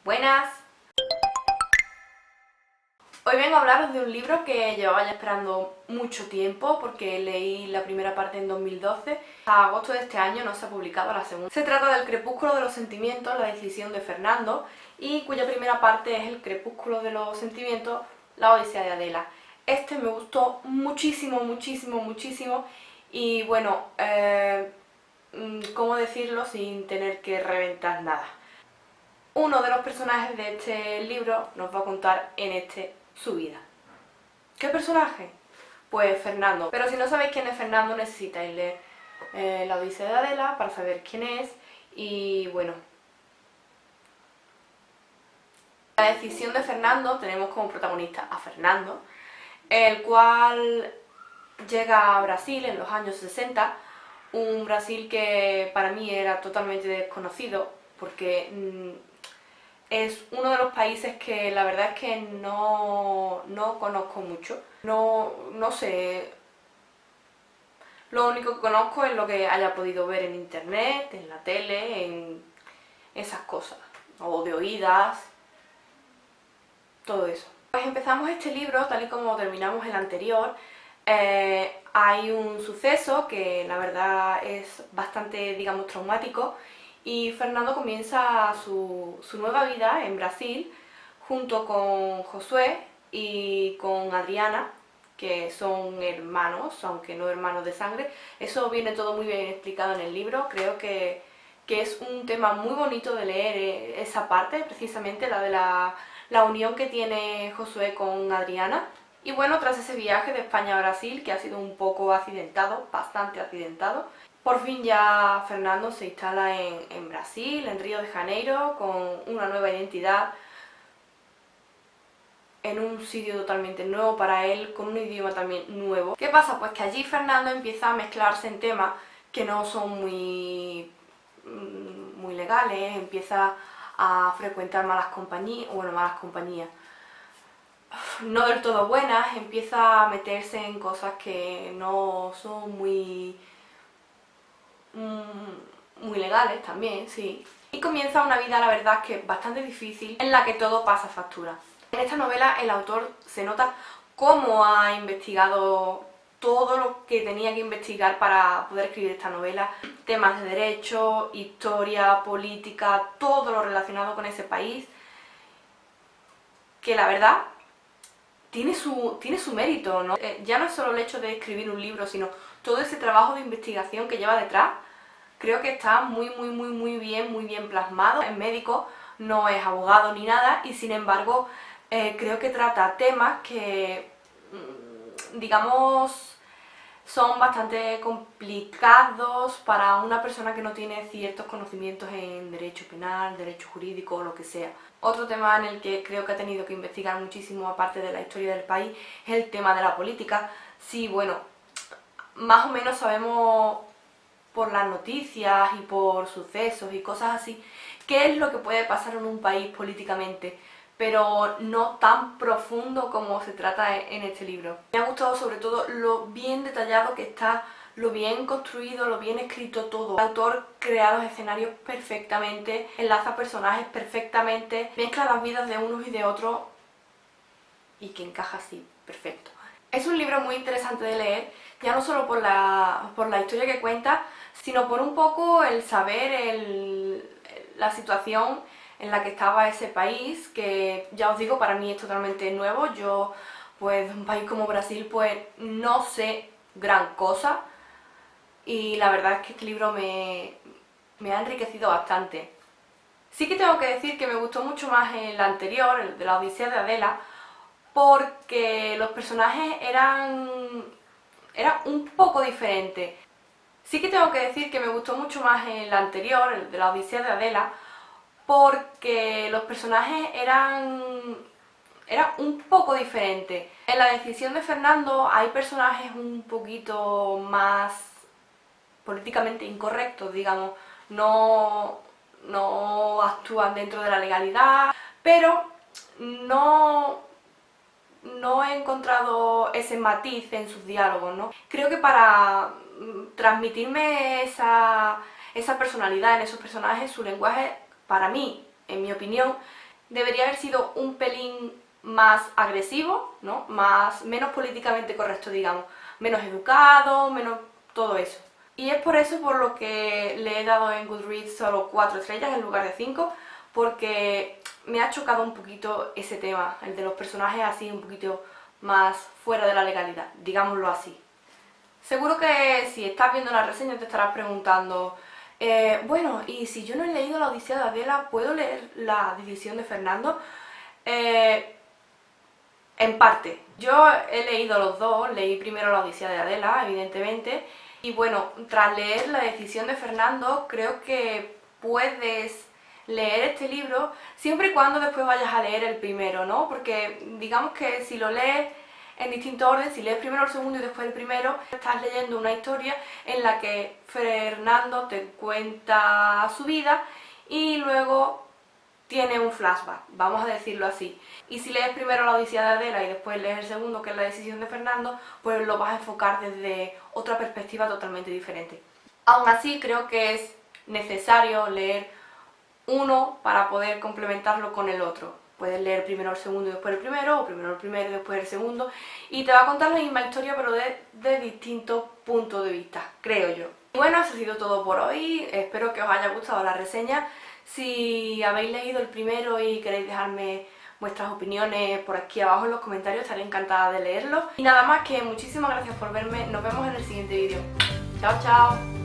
Buenas. Hoy vengo a hablaros de un libro que llevaba ya esperando mucho tiempo porque leí la primera parte en 2012. A agosto de este año no se ha publicado la segunda. Se trata del Crepúsculo de los Sentimientos, la decisión de Fernando, y cuya primera parte es el Crepúsculo de los Sentimientos, la Odisea de Adela. Este me gustó muchísimo, muchísimo, muchísimo y bueno, ¿cómo decirlo sin tener que reventar nada? Uno de los personajes de este libro nos va a contar su vida. ¿Qué personaje? Pues Fernando. Pero si no sabéis quién es Fernando, necesitáis leer la Odisea de Adela para saber quién es. Y bueno, la decisión de Fernando, tenemos como protagonista a Fernando, el cual llega a Brasil en los años 60, un Brasil que para mí era totalmente desconocido porque es uno de los países que la verdad es que no conozco mucho. No sé, lo único que conozco es lo que haya podido ver en internet, en la tele, en esas cosas, o de oídas, todo eso. Pues empezamos este libro tal y como terminamos el anterior. Hay un suceso que la verdad es bastante, digamos, traumático y Fernando comienza su nueva vida en Brasil junto con Josué y con Adriana, que son hermanos, aunque no hermanos de sangre. Eso viene todo muy bien explicado en el libro. Creo que es un tema muy bonito de leer esa parte, precisamente la de la unión que tiene Josué con Adriana. Y bueno, tras ese viaje de España a Brasil, que ha sido un poco accidentado, bastante accidentado, por fin ya Fernando se instala en Brasil, en Río de Janeiro, con una nueva identidad, en un sitio totalmente nuevo para él, con un idioma también nuevo. ¿Qué pasa? Pues que allí Fernando empieza a mezclarse en temas que no son muy legales, empieza a frecuentar malas compañías, no del todo buenas, empieza a meterse en cosas que no son muy legales también, sí. Y comienza una vida, la verdad, que bastante difícil, en la que todo pasa factura. En esta novela el autor se nota cómo ha investigado todo lo que tenía que investigar para poder escribir esta novela. Temas de derecho, historia, política, todo lo relacionado con ese país, que la verdad tiene su mérito, ¿no? Ya no es solo el hecho de escribir un libro, sino todo ese trabajo de investigación que lleva detrás. Creo que está muy bien plasmado. Es médico, no es abogado ni nada, y sin embargo creo que trata temas que, digamos, son bastante complicados para una persona que no tiene ciertos conocimientos en derecho penal, derecho jurídico o lo que sea. Otro tema en el que creo que ha tenido que investigar muchísimo, aparte de la historia del país, es el tema de la política. Sí, bueno, más o menos sabemos por las noticias y por sucesos y cosas así qué es lo que puede pasar en un país políticamente, pero no tan profundo como se trata en este libro. Me ha gustado sobre todo lo bien detallado que está, lo bien construido, lo bien escrito todo. El autor crea los escenarios perfectamente, enlaza personajes perfectamente, mezcla las vidas de unos y de otros y que encaja así, perfecto. Es un libro muy interesante de leer, ya no solo por la historia que cuenta, sino por un poco el saber la situación en la que estaba ese país, que ya os digo, para mí es totalmente nuevo. Yo, pues, de un país como Brasil, pues, no sé gran cosa, y la verdad es que este libro me ha enriquecido bastante. Sí que tengo que decir que me gustó mucho más el anterior, el de la Odisea de Adela, porque los personajes eran un poco diferentes. Sí que tengo que decir que me gustó mucho más el anterior, el de la Odisea de Adela, porque los personajes eran un poco diferentes. En la decisión de Fernando hay personajes un poquito más políticamente incorrectos, digamos, no actúan dentro de la legalidad, pero no he encontrado ese matiz en sus diálogos, ¿no? Creo que para transmitirme esa personalidad en esos personajes, su lenguaje, para mí, en mi opinión, debería haber sido un pelín más agresivo, ¿no? Menos políticamente correcto, digamos, menos educado, menos todo eso. Y es por eso por lo que le he dado en Goodreads solo 4 estrellas en lugar de 5, porque me ha chocado un poquito ese tema, el de los personajes así un poquito más fuera de la legalidad, digámoslo así. Seguro que si estás viendo la reseña te estarás preguntando, bueno, y si yo no he leído La Odisea de Adela, ¿puedo leer La Decisión de Fernando? En parte. Yo he leído los dos, leí primero La Odisea de Adela, evidentemente, y bueno, tras leer La Decisión de Fernando, creo que puedes leer este libro siempre y cuando después vayas a leer el primero, ¿no? Porque digamos que si lo lees en distinto orden, si lees primero el segundo y después el primero, estás leyendo una historia en la que Fernando te cuenta su vida y luego tiene un flashback, vamos a decirlo así. Y si lees primero La Odisea de Adela y después lees el segundo, que es La Decisión de Fernando, pues lo vas a enfocar desde otra perspectiva totalmente diferente. Aún así, creo que es necesario leer uno para poder complementarlo con el otro. Puedes leer primero el segundo y después el primero, o primero el primero y después el segundo, y te va a contar la misma historia pero de distintos puntos de vista, creo yo. Y bueno, eso ha sido todo por hoy, espero que os haya gustado la reseña. Si habéis leído el primero y queréis dejarme vuestras opiniones por aquí abajo en los comentarios, estaré encantada de leerlos. Y nada más, que muchísimas gracias por verme, nos vemos en el siguiente vídeo. Chao, chao.